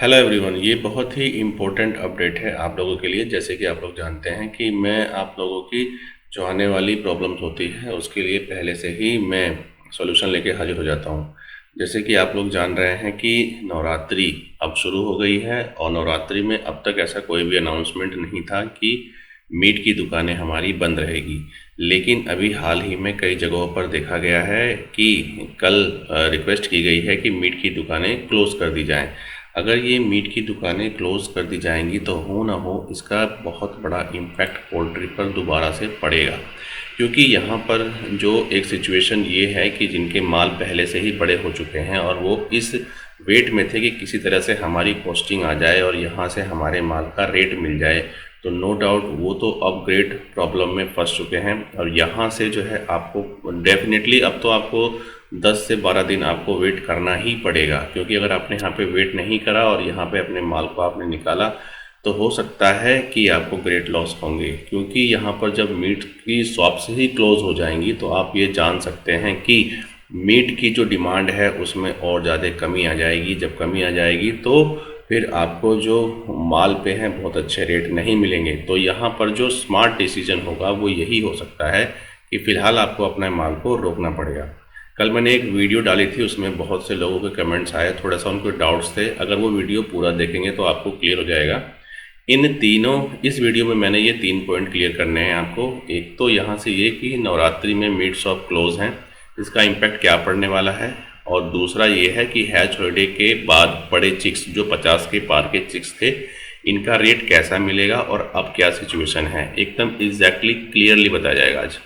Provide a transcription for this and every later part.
Hello everyone, ये बहुत ही important update है आप लोगों के लिए। जैसे कि आप लोग जानते हैं कि मैं आप लोगों की जो आने वाली प्रॉब्लम्स होती है उसके लिए पहले से ही मैं सॉल्यूशन लेके हाजिर हो जाता हूँ। जैसे कि आप लोग जान रहे हैं कि नवरात्रि अब शुरू हो गई है और नवरात्रि में अब तक ऐसा कोई भी अनाउंसमेंट नहीं था कि मीट की दुकानें हमारी बंद रहेगी। लेकिन अभी हाल ही में कई जगहों पर देखा गया है कि कल रिक्वेस्ट की गई है कि मीट की दुकानें क्लोज़ कर दी जाएं। अगर ये मीट की दुकानें क्लोज़ कर दी जाएंगी तो हो ना हो इसका बहुत बड़ा इम्पैक्ट पोल्ट्री पर दोबारा से पड़ेगा। क्योंकि यहाँ पर जो एक सिचुएशन ये है कि जिनके माल पहले से ही बड़े हो चुके हैं और वो इस वेट में थे कि किसी तरह से हमारी कॉस्टिंग आ जाए और यहाँ से हमारे माल का रेट मिल जाए, तो नो डाउट वो तो अपग्रेड प्रॉब्लम में फंस चुके हैं। और यहाँ से जो है आपको डेफिनेटली अब तो आपको 10 से 12 दिन आपको वेट करना ही पड़ेगा। क्योंकि अगर आपने यहाँ पे वेट नहीं करा और यहाँ पे अपने माल को आपने निकाला तो हो सकता है कि आपको ग्रेट लॉस होंगे। क्योंकि यहाँ पर जब मीट की शॉप्स ही क्लोज़ हो जाएंगी तो आप ये जान सकते हैं कि मीट की जो डिमांड है उसमें और ज़्यादा कमी आ जाएगी। जब कमी आ जाएगी तो फिर आपको जो माल पे हैं बहुत अच्छे रेट नहीं मिलेंगे। तो यहाँ पर जो स्मार्ट डिसीजन होगा वो यही हो सकता है कि फ़िलहाल आपको अपने माल को रोकना पड़ेगा। कल मैंने एक वीडियो डाली थी, उसमें बहुत से लोगों के कमेंट्स आए, थोड़ा सा उनको डाउट्स थे। अगर वो वीडियो पूरा देखेंगे तो आपको क्लियर हो जाएगा। इस वीडियो में मैंने ये 3 पॉइंट क्लियर करने हैं आपको। एक तो यहाँ से ये कि नवरात्रि में मीट शॉप क्लोज़ हैं, इसका इम्पैक्ट क्या पड़ने वाला है। और दूसरा ये है कि हैच हॉलिडे के बाद बड़े चिक्स जो 50 के पार के चिक्स थे, इनका रेट कैसा मिलेगा और अब क्या सिचुएशन है, एकदम एग्जैक्टली क्लियरली बताया जाएगा आज।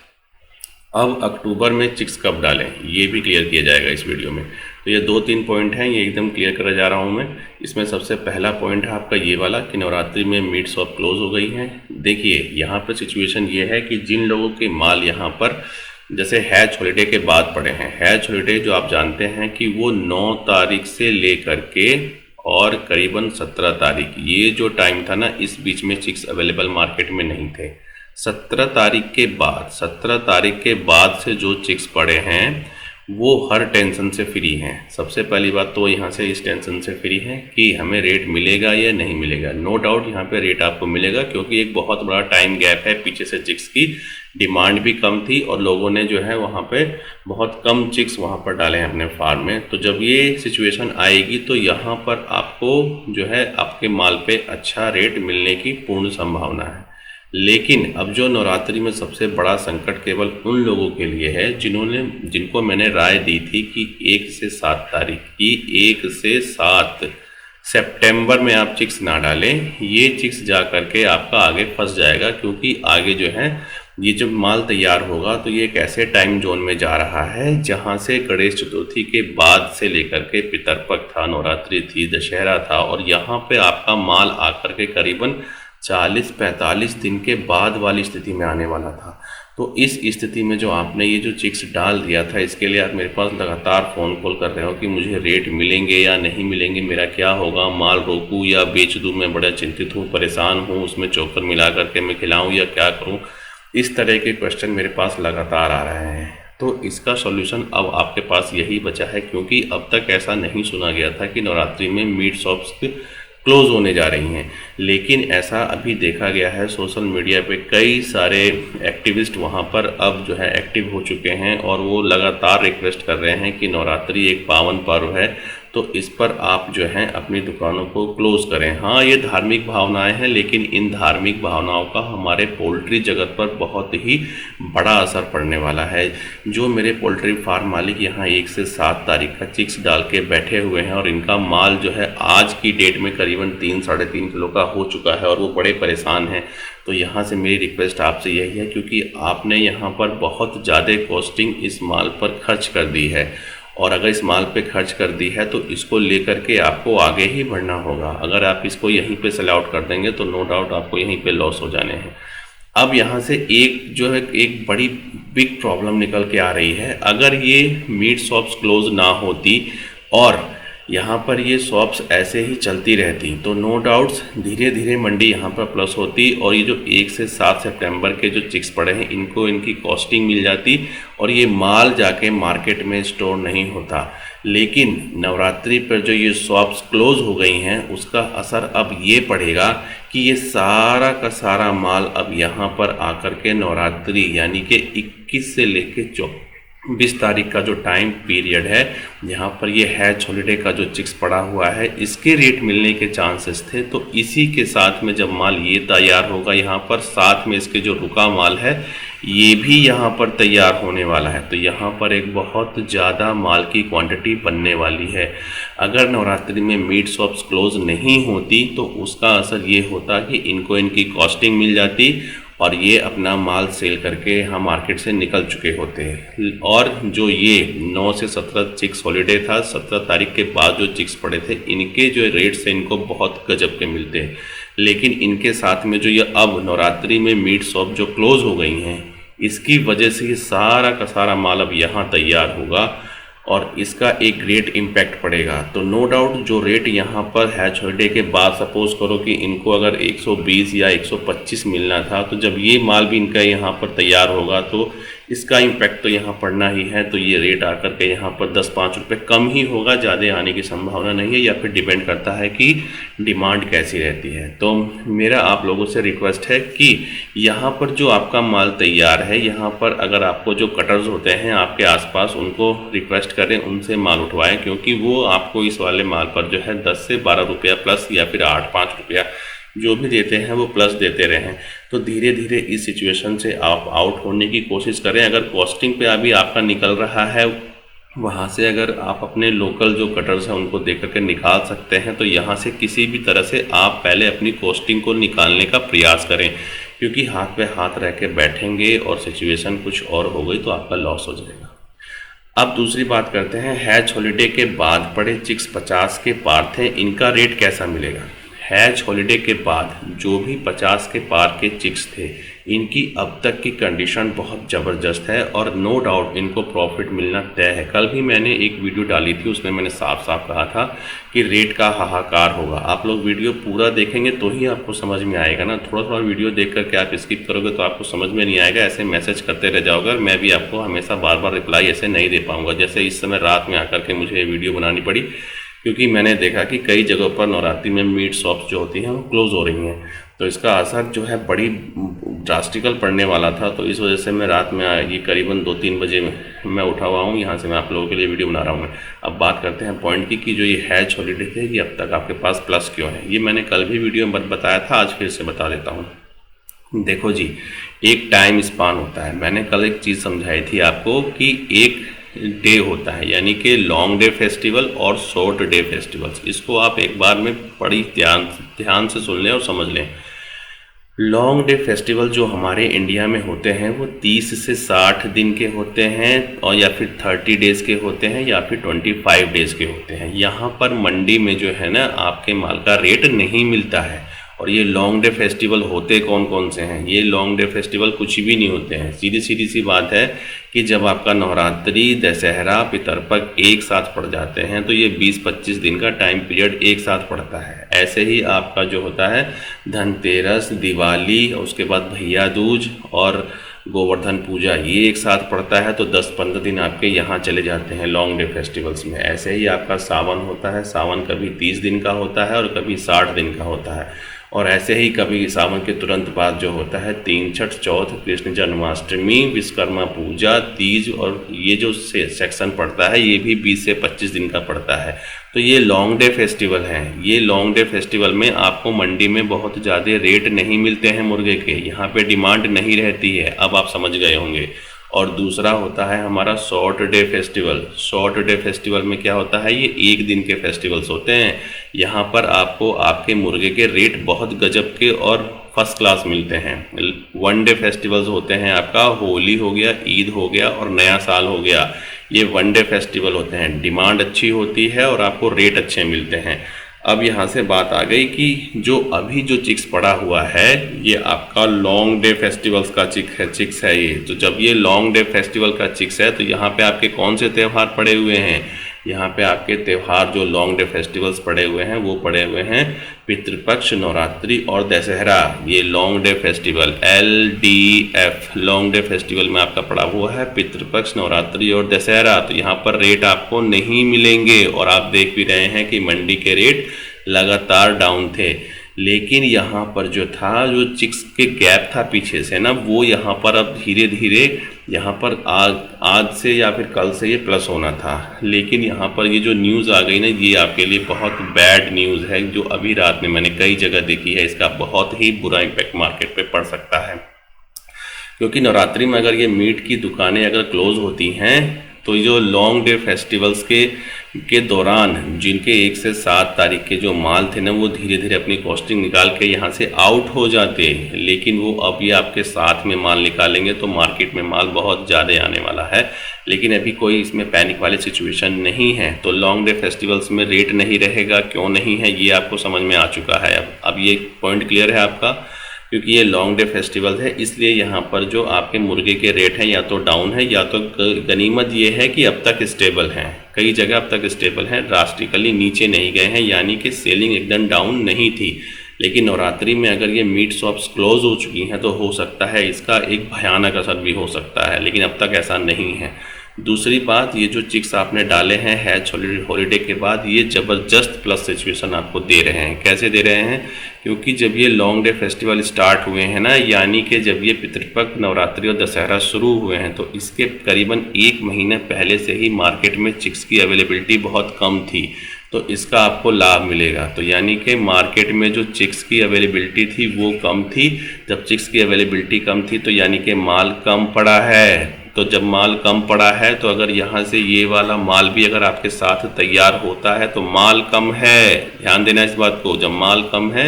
अब अक्टूबर में चिक्स कब डालें ये भी क्लियर किया जाएगा इस वीडियो में। तो ये 2-3 पॉइंट हैं, ये एकदम क्लियर करा जा रहा हूँ मैं। इसमें सबसे पहला पॉइंट है आपका ये वाला कि नवरात्रि में मीट शॉप क्लोज़ हो गई हैं। देखिए यहाँ पर सिचुएशन ये है कि जिन लोगों के माल यहाँ पर जैसे हैच हॉलिडे के बाद पड़े हैं, हैच हॉलिडे जो आप जानते हैं कि वो 9 तारीख से लेकर के और करीबन 17 तारीख, ये जो टाइम था ना, इस बीच में चिक्स अवेलेबल मार्केट में नहीं थे। 17 तारीख के बाद से जो चिक्स पड़े हैं वो हर टेंशन से फ्री हैं। सबसे पहली बात तो यहाँ से इस टेंशन से फ्री है कि हमें रेट मिलेगा या नहीं मिलेगा। नो डाउट यहाँ पे रेट आपको मिलेगा, क्योंकि एक बहुत बड़ा टाइम गैप है, पीछे से चिक्स की डिमांड भी कम थी और लोगों ने जो है वहाँ पे बहुत कम चिक्स वहाँ पर डाले हैं अपने फार्म में। तो जब ये सिचुएशन आएगी तो यहाँ पर आपको जो है आपके माल पे अच्छा रेट मिलने की पूर्ण संभावना है। लेकिन अब जो नवरात्रि में सबसे बड़ा संकट केवल उन लोगों के लिए है जिनको मैंने राय दी थी कि 1 से 7 तारीख की 1 से 7 सितंबर में आप चिक्स ना डालें। ये चिक्स जा करके आपका आगे फंस जाएगा, क्योंकि आगे जो है ये जब माल तैयार होगा तो ये एक ऐसे टाइम जोन में जा रहा है जहाँ से गणेश चतुर्थी के बाद से लेकर के पितरपक्ष था, नवरात्रि थी, दशहरा था, और यहाँ पे आपका माल आकर के करीबन 40-45 दिन के बाद वाली स्थिति में आने वाला था। तो इस स्थिति में जो आपने ये जो चिक्स डाल दिया था, इसके लिए आप मेरे पास लगातार फ़ोन कॉल कर रहे हो कि मुझे रेट मिलेंगे या नहीं मिलेंगे, मेरा क्या होगा, माल रोकूं या बेच दूं, मैं बड़ा चिंतित हूँ, परेशान हूँ, उसमें चोकर मिला करके मैं खिलाऊँ या क्या करूँ। इस तरह के क्वेश्चन मेरे पास लगातार आ रहे हैं। तो इसका सॉल्यूशन अब आपके पास यही बचा है, क्योंकि अब तक ऐसा नहीं सुना गया था कि नवरात्रि में मीट शॉप्स क्लोज़ होने जा रही हैं। लेकिन ऐसा अभी देखा गया है सोशल मीडिया पे, कई सारे एक्टिविस्ट वहाँ पर अब जो है एक्टिव हो चुके हैं और वो लगातार रिक्वेस्ट कर रहे हैं कि नवरात्रि एक पावन पर्व है, तो इस पर आप जो हैं अपनी दुकानों को क्लोज़ करें। हाँ, ये धार्मिक भावनाएं हैं, लेकिन इन धार्मिक भावनाओं का हमारे पोल्ट्री जगत पर बहुत ही बड़ा असर पड़ने वाला है। जो मेरे पोल्ट्री फार्म मालिक यहाँ 1 से 7 तारीख का चिक्स डाल के बैठे हुए हैं और इनका माल जो है आज की डेट में करीबन 3-3.5 किलो का हो चुका है और वो बड़े परेशान हैं। तो यहाँ से मेरी रिक्वेस्ट आपसे यही है, क्योंकि आपने यहाँ पर बहुत ज़्यादा कॉस्टिंग इस माल पर खर्च कर दी है, और अगर इस माल पे खर्च कर दी है तो इसको लेकर के आपको आगे ही बढ़ना होगा। अगर आप इसको यहीं पे सेल आउट कर देंगे तो नो डाउट आपको यहीं पे लॉस हो जाने हैं। अब यहाँ से एक बड़ी बिग प्रॉब्लम निकल के आ रही है। अगर ये मीट शॉप्स क्लोज ना होती और यहाँ पर ये शॉप्स ऐसे ही चलती रहती तो नो डाउट्स धीरे धीरे मंडी यहाँ पर प्लस होती, और ये जो 1 से 7 सितंबर के जो चिक्स पड़े हैं इनको इनकी कॉस्टिंग मिल जाती और ये माल जाके मार्केट में स्टोर नहीं होता। लेकिन नवरात्रि पर जो ये शॉप्स क्लोज हो गई हैं उसका असर अब ये पड़ेगा कि ये सारा का सारा माल अब यहाँ पर आकर के नवरात्रि यानी कि 21 से लेके 20 तारीख का जो टाइम पीरियड है, यहाँ पर ये हैच हॉलीडे का जो चिक्स पड़ा हुआ है इसके रेट मिलने के चांसेस थे। तो इसी के साथ में जब माल ये तैयार होगा यहाँ पर, साथ में इसके जो रुका माल है ये भी यहाँ पर तैयार होने वाला है, तो यहाँ पर एक बहुत ज़्यादा माल की क्वांटिटी बनने वाली है। अगर नवरात्रि में मीट शॉप्स क्लोज नहीं होती तो उसका असर ये होता कि इनको इनकी कॉस्टिंग मिल जाती और ये अपना माल सेल करके यहाँ मार्केट से निकल चुके होते हैं। और जो ये 9 से 17 चिक्स हॉलीडे था, 17 तारीख के बाद जो चिक्स पड़े थे इनके जो रेट्स हैं इनको बहुत गजब के मिलते हैं। लेकिन इनके साथ में जो ये अब नवरात्रि में मीट शॉप जो क्लोज हो गई हैं इसकी वजह से ये सारा का सारा माल अब यहाँ तैयार होगा और इसका एक ग्रेट इम्पैक्ट पड़ेगा। तो नो डाउट जो रेट यहाँ पर हैच हॉलीडे के बाद सपोज करो कि इनको अगर 120 या 125 मिलना था, तो जब ये माल भी इनका यहाँ पर तैयार होगा तो इसका इम्पैक्ट तो यहाँ पड़ना ही है। तो ये रेट आकर के यहाँ पर 10-5 रुपये कम ही होगा, ज़्यादा आने की संभावना नहीं है, या फिर डिपेंड करता है कि डिमांड कैसी रहती है। तो मेरा आप लोगों से रिक्वेस्ट है कि यहाँ पर जो आपका माल तैयार है, यहाँ पर अगर आपको जो कटर्स होते हैं आपके आसपास उनको रिक्वेस्ट करें उनसे माल उठवाएं, क्योंकि वो आपको इस वाले माल पर जो है 10 से 12 रुपया प्लस या फिर 8-5 रुपया जो भी देते हैं वो प्लस देते रहें। तो धीरे धीरे इस सिचुएशन से आप आउट होने की कोशिश करें। अगर कॉस्टिंग पे अभी आपका निकल रहा है, वहाँ से अगर आप अपने लोकल जो कटर्स हैं उनको देख करके निकाल सकते हैं, तो यहाँ से किसी भी तरह से आप पहले अपनी कॉस्टिंग को निकालने का प्रयास करें, क्योंकि हाथ पे हाथ रह के बैठेंगे और सिचुएशन कुछ और हो गई तो आपका लॉस हो जाएगा। अब दूसरी बात करते हैं, हैच हॉलीडे के बाद पड़े चिक्स 50 के पार थे, इनका रेट कैसा मिलेगा। हैच हॉलीडे के बाद जो भी 50 के पार के चिक्स थे इनकी अब तक की कंडीशन बहुत ज़बरदस्त है और नो डाउट इनको प्रॉफिट मिलना तय है। कल भी मैंने एक वीडियो डाली थी, उसमें मैंने साफ साफ कहा था कि रेट का हाहाकार होगा। आप लोग वीडियो पूरा देखेंगे तो ही आपको समझ में आएगा ना, थोड़ा थोड़ा वीडियो देख करके आप स्किप करोगे तो आपको समझ में नहीं आएगा। ऐसे मैसेज करते रह जाओगे, मैं भी आपको हमेशा बार बार रिप्लाई ऐसे नहीं दे पाऊँगा। जैसे इस समय रात में आकर के मुझे वीडियो बनानी पड़ी, क्योंकि मैंने देखा कि कई जगहों पर नवरात्रि में मीट शॉप्स जो होती हैं वो क्लोज़ हो रही हैं, तो इसका असर जो है बड़ी ड्रास्टिकल पड़ने वाला था। तो इस वजह से मैं रात में ये करीबन 2-3 बजे मैं उठा हुआ हूँ, यहाँ से मैं आप लोगों के लिए वीडियो बना रहा हूँ। अब बात करते हैं पॉइंट की कि जो ये हैच हॉलीडे थे ये अब तक आपके पास प्लस क्यों है। ये मैंने कल भी वीडियो में बताया था, आज फिर से बता देता हूँ। देखो जी, एक टाइम स्पान होता है। मैंने कल एक चीज़ समझाई थी आपको कि एक डे होता है, यानी कि लॉन्ग डे फेस्टिवल और शॉर्ट डे फेस्टिवल्स। इसको आप एक बार में बड़ी ध्यान से सुन लें और समझ लें। लॉन्ग डे फेस्टिवल जो हमारे इंडिया में होते हैं वो 30 से 60 दिन के होते हैं, और या फिर 30 डेज़ के होते हैं, या फिर 25 डेज़ के होते हैं। यहाँ पर मंडी में जो है ना आपके माल का रेट नहीं मिलता है। और ये लॉन्ग डे फेस्टिवल होते कौन कौन से हैं? ये लॉन्ग डे फेस्टिवल कुछ भी नहीं होते हैं। सीधी सी बात है कि जब आपका नवरात्रि, दशहरा, पितरपक्ष एक साथ पड़ जाते हैं तो ये 20-25 दिन का टाइम पीरियड एक साथ पड़ता है। ऐसे ही आपका जो होता है धनतेरस, दिवाली, उसके बाद भैया दूज और गोवर्धन पूजा, ये एक साथ पड़ता है, तो 10-15 दिन आपके यहाँ चले जाते हैं लॉन्ग डे फेस्टिवल्स में। ऐसे ही आपका सावन होता है, सावन कभी 30 दिन का होता है और कभी 60 दिन का होता है। और ऐसे ही कभी सावन के तुरंत बाद जो होता है तीन छठ, चौथ, कृष्ण जन्माष्टमी, विश्वकर्मा पूजा, तीज, और ये जो सेक्शन पड़ता है ये भी 20 से 25 दिन का पड़ता है। तो ये लॉन्ग डे फेस्टिवल हैं। ये लॉन्ग डे फेस्टिवल में आपको मंडी में बहुत ज़्यादा रेट नहीं मिलते हैं मुर्गे के, यहाँ पे डिमांड नहीं रहती है। अब आप समझ गए होंगे। और दूसरा होता है हमारा short day festival. Short day festival में क्या होता है, ये एक दिन के फेस्टिवल्स होते हैं। यहाँ पर आपको आपके मुर्गे के रेट बहुत गजब के और फर्स्ट क्लास मिलते हैं। 1 डे फेस्टिवल्स होते हैं, आपका होली हो गया, ईद हो गया और नया साल हो गया, ये 1 डे फेस्टिवल होते हैं। डिमांड अच्छी होती है और आपको रेट अच्छे मिलते हैं। अब यहाँ से बात आ गई कि जो अभी जो चिक्स पड़ा हुआ है ये आपका लॉन्ग डे फेस्टिवल्स का चिक्स है ये। तो जब ये लॉन्ग डे फेस्टिवल का चिक्स है तो यहाँ पे आपके कौन से त्यौहार पड़े हुए हैं? यहाँ पे आपके त्यौहार जो लॉन्ग डे फेस्टिवल्स पड़े हुए हैं वो पड़े हुए हैं पितृपक्ष, नवरात्रि और दशहरा। ये long day festival LDF long day festival में आपका पड़ा हुआ है पितृपक्ष, नवरात्रि और दशहरा। तो यहाँ पर रेट आपको नहीं मिलेंगे और आप देख भी रहे हैं कि मंडी के रेट लगातार डाउन थे। लेकिन यहाँ पर जो था, जो चिक्स के गैप था पीछे से ना, वो यहाँ पर अब धीरे धीरे यहाँ पर आज से या फिर कल से ये प्लस होना था। लेकिन यहाँ पर ये जो न्यूज़ आ गई ना, ये आपके लिए बहुत बैड न्यूज़ है, जो अभी रात में मैंने कई जगह देखी है। इसका बहुत ही बुरा इम्पैक्ट मार्केट पे पड़ सकता है, क्योंकि नवरात्रि में अगर ये मीट की दुकानें अगर क्लोज़ होती हैं तो जो लॉन्ग डे फेस्टिवल्स के दौरान जिनके 1 से 7 तारीख के जो माल थे ना, वो धीरे धीरे अपनी कॉस्टिंग निकाल के यहाँ से आउट हो जाते। लेकिन वो अब ये आपके साथ में माल निकालेंगे तो मार्केट में माल बहुत ज़्यादा आने वाला है। लेकिन अभी कोई इसमें पैनिक वाली सिचुएशन नहीं है। तो लॉन्ग डे फेस्टिवल्स में रेट नहीं रहेगा, क्यों नहीं है ये आपको समझ में आ चुका है। अब ये पॉइंट क्लियर है आपका, क्योंकि ये लॉन्ग डे फेस्टिवल है, इसलिए यहाँ पर जो आपके मुर्गे के रेट हैं या तो डाउन है या तो गनीमत ये है कि अब तक स्टेबल हैं। कई जगह अब तक स्टेबल हैं, ड्रास्टिकली नीचे नहीं गए हैं, यानी कि सेलिंग एकदम डाउन नहीं थी। लेकिन नवरात्रि में अगर ये मीट शॉप्स क्लोज हो चुकी हैं तो हो सकता है इसका एक भयानक असर भी हो सकता है, लेकिन अब तक ऐसा नहीं है। दूसरी बात, ये जो चिक्स आपने डाले हैं हैच हॉलीडे के बाद, ये ज़बरदस्त प्लस सिचुएशन आपको दे रहे हैं। कैसे दे रहे हैं? क्योंकि जब ये लॉन्ग डे फेस्टिवल स्टार्ट हुए हैं ना, यानी कि जब ये पितृपक्ष, नवरात्रि और दशहरा शुरू हुए हैं, तो इसके करीबन 1 महीने पहले से ही मार्केट में चिक्स की अवेलेबिलिटी बहुत कम थी। तो इसका आपको लाभ मिलेगा। तो यानी कि मार्केट में जो चिक्स की अवेलेबिलिटी थी वो कम थी। जब चिक्स की अवेलेबिलिटी कम थी तो यानी कि माल कम पड़ा है। तो जब माल कम पड़ा है तो अगर यहाँ से ये वाला माल भी अगर आपके साथ तैयार होता है तो माल कम है, ध्यान देना इस बात को। जब माल कम है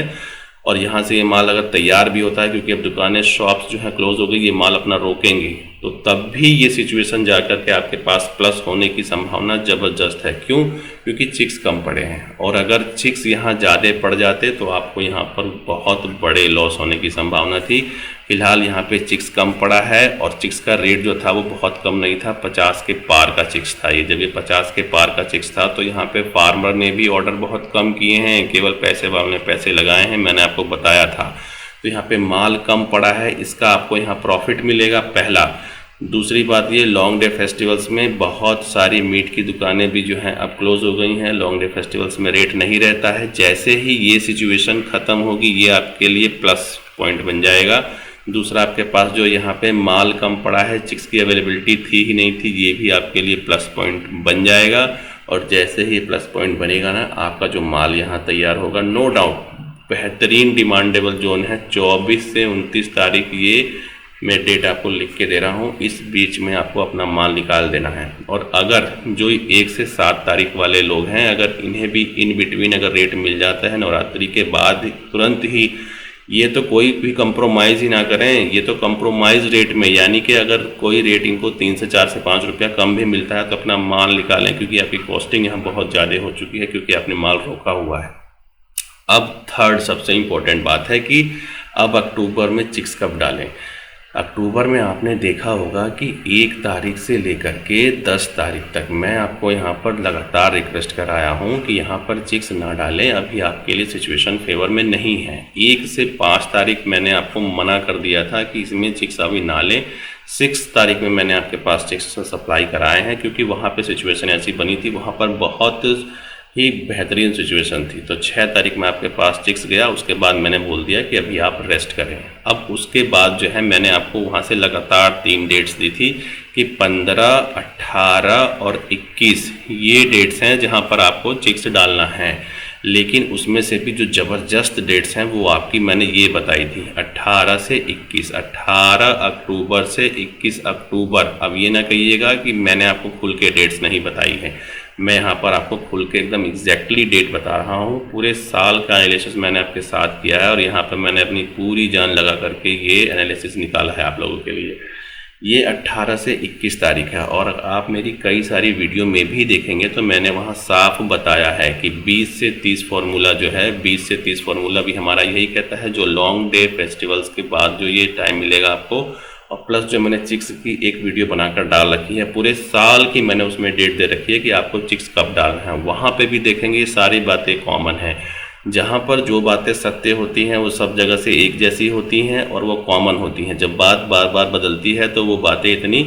और यहाँ से ये माल अगर तैयार भी होता है, क्योंकि अब दुकानें शॉप्स जो है क्लोज हो गई, ये माल अपना रोकेंगे, तो तब भी ये सिचुएशन जाकर के आपके पास प्लस होने की संभावना ज़बरदस्त है। क्यों? क्योंकि चिक्स कम पड़े हैं, और अगर चिक्स यहाँ ज़्यादा पड़ जाते तो आपको यहाँ पर बहुत बड़े लॉस होने की संभावना थी। फिलहाल यहाँ पे चिक्स कम पड़ा है और चिक्स का रेट जो था वो बहुत कम नहीं था, 50 के पार का चिक्स था। ये जब ये 50 के पार का चिक्स था तो यहाँ पे फार्मर ने भी ऑर्डर बहुत कम किए हैं, केवल पैसे वालों ने पैसे लगाए हैं, मैंने आपको बताया था। तो यहाँ पे माल कम पड़ा है, इसका आपको यहाँ प्रॉफिट मिलेगा, पहला। दूसरी बात, ये लॉन्ग डे फेस्टिवल्स में बहुत सारी मीट की दुकानें भी जो हैं अब क्लोज हो गई हैं। लॉन्ग डे फेस्टिवल्स में रेट नहीं रहता है। जैसे ही ये सिचुएशन ख़त्म होगी, ये आपके लिए प्लस पॉइंट बन जाएगा। दूसरा, आपके पास जो यहाँ पे माल कम पड़ा है, चिक्स की अवेलेबिलिटी थी ही नहीं थी, ये भी आपके लिए प्लस पॉइंट बन जाएगा। और जैसे ही प्लस पॉइंट बनेगा ना, आपका जो माल यहाँ तैयार होगा, नो डाउट बेहतरीन डिमांडेबल जोन है। 24 से 29 तारीख ये मैं डेट आपको लिख के दे रहा हूँ, इस बीच में आपको अपना माल निकाल देना है। और अगर जो 1 से 7 तारीख वाले लोग हैं, अगर इन्हें भी इन बिटवीन अगर रेट मिल जाता है नवरात्रि के बाद तुरंत ही, ये तो कोई भी कंप्रोमाइज़ ही ना करें, ये तो कंप्रोमाइज़ रेट में, यानी कि अगर कोई रेट इनको 3 से 4 से 5 रुपया कम भी मिलता है तो अपना माल निकालें, क्योंकि आपकी कॉस्टिंग यहाँ बहुत ज़्यादा हो चुकी है, क्योंकि आपने माल रोका हुआ है। अब थर्ड सबसे इम्पोर्टेंट बात है कि अब अक्टूबर में चिक्स कब डालें। अक्टूबर में आपने देखा होगा कि 1 तारीख से लेकर के 10 तारीख तक मैं आपको यहाँ पर लगातार रिक्वेस्ट कराया हूँ कि यहाँ पर चिक्स ना डालें, अभी आपके लिए सिचुएशन फेवर में नहीं है। 1 से 5 तारीख मैंने आपको मना कर दिया था कि इसमें चिक्स अभी ना लें। 6 तारीख में मैंने आपके पास चिक्स सप्लाई कराए हैं, क्योंकि वहाँ पे सिचुएशन ऐसी बनी थी, वहाँ पर बहुत ही बेहतरीन सिचुएशन थी। तो 6 तारीख में आपके पास चिक्स गया, उसके बाद मैंने बोल दिया कि अभी आप रेस्ट करें। अब उसके बाद जो है मैंने आपको वहाँ से लगातार 3 डेट्स दी थी कि 15, 18 और 21 ये डेट्स हैं जहाँ पर आपको चिक्स डालना है। लेकिन उसमें से भी जो ज़बरदस्त डेट्स हैं वो आपकी मैंने ये बताई थी, 18 से 21, 18 अक्टूबर से 21 अक्टूबर। अब ये ना कहिएगा कि मैंने आपको खुल के डेट्स नहीं बताई है, मैं यहाँ पर आपको खुल के एकदम एग्जैक्टली डेट बता रहा हूँ। पूरे साल का एनालिसिस मैंने आपके साथ किया है और यहाँ पर मैंने अपनी पूरी जान लगा करके ये एनालिसिस निकाला है आप लोगों के लिए। ये 18 से 21 तारीख है, और आप मेरी कई सारी वीडियो में भी देखेंगे तो मैंने वहाँ साफ बताया है कि 20 से 30 फार्मूला जो है, 20 से 30 फार्मूला भी हमारा यही कहता है, जो लॉन्ग डे फेस्टिवल्स के बाद जो ये टाइम मिलेगा आपको, और प्लस जो मैंने चिक्स की एक वीडियो बनाकर डाल रखी है, पूरे साल की मैंने उसमें डेट दे रखी है कि आपको चिक्स कब डालना है। वहाँ पे भी देखेंगे ये सारी बातें कॉमन हैं। जहाँ पर जो बातें सत्य होती हैं वो सब जगह से एक जैसी होती हैं और वो कॉमन होती हैं। जब बात बार बार बदलती है तो वो बातें इतनी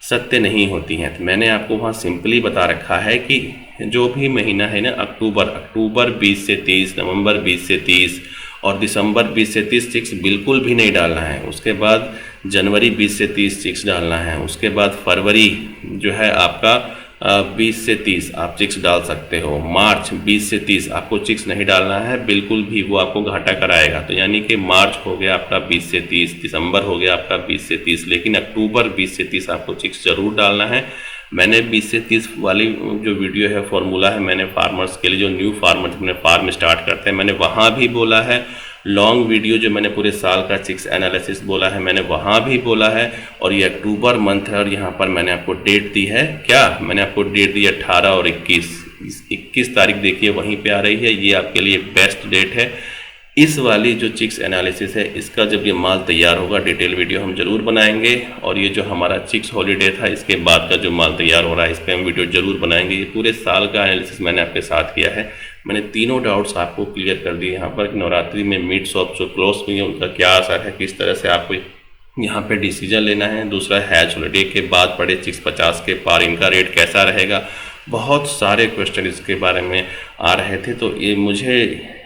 सत्य नहीं होती हैं। तो मैंने आपको वहाँ सिंपली बता रखा है कि जो भी महीना है ना, अक्टूबर 20 से 30, नवंबर 20 से 30 और दिसंबर 20 से 30 चिक्स बिल्कुल भी नहीं डालना है। उसके बाद जनवरी 20 से 30 चिक्स डालना है। उसके बाद फरवरी जो है आपका 20 से 30 आप चिक्स डाल सकते हो। मार्च 20 से 30 आपको चिक्स नहीं डालना है बिल्कुल भी, वो आपको घाटा कराएगा। तो यानी कि मार्च हो गया आपका 20 से 30, दिसंबर हो गया आपका 20 से 30, लेकिन अक्टूबर 20 से 30 आपको चिक्स ज़रूर डालना है। मैंने 20 से 30 वाली जो वीडियो है, फॉर्मूला है, मैंने फार्मर्स के लिए, जो न्यू फार्मर्स अपने फार्म स्टार्ट करते हैं, मैंने वहाँ भी बोला है। लॉन्ग वीडियो जो मैंने पूरे साल का चिक्स एनालिसिस बोला है, मैंने वहाँ भी बोला है। और ये अक्टूबर मंथ है और यहाँ पर मैंने आपको डेट दी है। क्या मैंने आपको डेट दी? 18 और 21 तारीख देखिए वहीं पे आ रही है। ये आपके लिए बेस्ट डेट है। इस वाली जो चिक्स एनालिसिस है, इसका जब ये माल तैयार होगा डिटेल वीडियो हम ज़रूर बनाएंगे। और ये जो हमारा चिक्स हॉलीडे था, इसके बाद का जो माल तैयार हो रहा है, इस पर हम वीडियो ज़रूर बनाएंगे। ये पूरे साल का एनालिसिस मैंने आपके साथ किया है। मैंने तीनों डाउट्स आपको क्लियर कर दिए यहाँ पर। नवरात्रि में मीट शॉप जो क्लोज हुई है उनका क्या असर है, किस तरह से आपको यहाँ पे डिसीजन लेना है। दूसरा, हैच हॉलीडे के बाद पड़े चिक्स 50 के पार, इनका रेट कैसा रहेगा। बहुत सारे क्वेश्चन इसके बारे में आ रहे थे, तो ये मुझे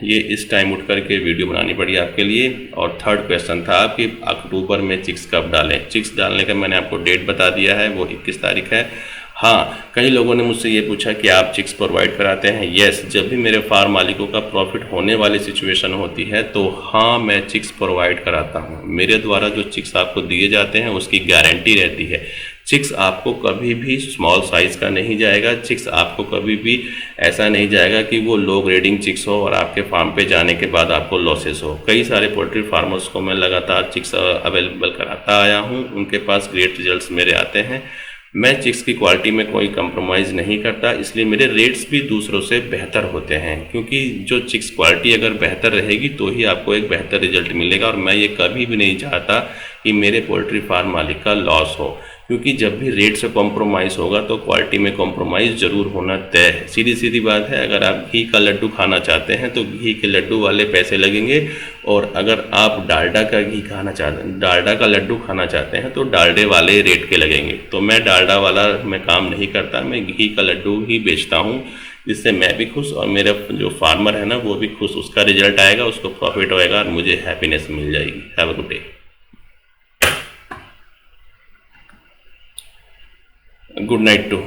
इस टाइम उठ कर के वीडियो बनानी पड़ी आपके लिए। और थर्ड क्वेश्चन था कि अक्टूबर में चिक्स कब डालें। चिक्स डालने का मैंने आपको डेट बता दिया है, वो 21 तारीख है। हाँ, कई लोगों ने मुझसे ये पूछा कि आप चिक्स प्रोवाइड कराते हैं। यस, जब भी मेरे फार्म मालिकों का प्रॉफिट होने वाली सिचुएशन होती है तो हाँ, मैं चिक्स प्रोवाइड कराता हूँ। मेरे द्वारा जो चिक्स आपको दिए जाते हैं उसकी गारंटी रहती है। चिक्स आपको कभी भी स्मॉल साइज़ का नहीं जाएगा। चिक्स आपको कभी भी ऐसा नहीं जाएगा कि वो लो ग्रेडिंग चिक्स हो और आपके फार्म पे जाने के बाद आपको लॉसेस हो। कई सारे पोल्ट्री फार्मर्स को मैं लगातार चिक्स अवेलेबल कराता आया हूँ, उनके पास ग्रेट रिजल्ट्स मेरे आते हैं। मैं चिक्स की क्वालिटी में कोई कंप्रोमाइज़ नहीं करता, इसलिए मेरे रेट्स भी दूसरों से बेहतर होते हैं। क्योंकि जो चिक्स क्वालिटी अगर बेहतर रहेगी तो ही आपको एक बेहतर रिजल्ट मिलेगा। और मैं ये कभी भी नहीं चाहता कि मेरे पोल्ट्री फार्म मालिक का लॉस हो, क्योंकि जब भी रेट से कॉम्प्रोमाइज़ होगा तो क्वालिटी में कॉम्प्रोमाइज़ ज़रूर होना तय है। सीधी सीधी बात है। अगर आप घी का लड्डू खाना चाहते हैं तो घी के लड्डू वाले पैसे लगेंगे, और अगर आप डालडा का डालडा का लड्डू खाना चाहते हैं तो डालडे वाले रेट के लगेंगे। तो मैं डालडा वाला मैं काम नहीं करता, मैं घी का लड्डू ही बेचता हूँ, जिससे मैं भी खुश और मेरा जो फार्मर है ना वो भी खुश। उसका रिजल्ट आएगा, उसको प्रॉफिट होएगा और मुझे हैप्पीनेस मिल जाएगी। Have a good day. Good night to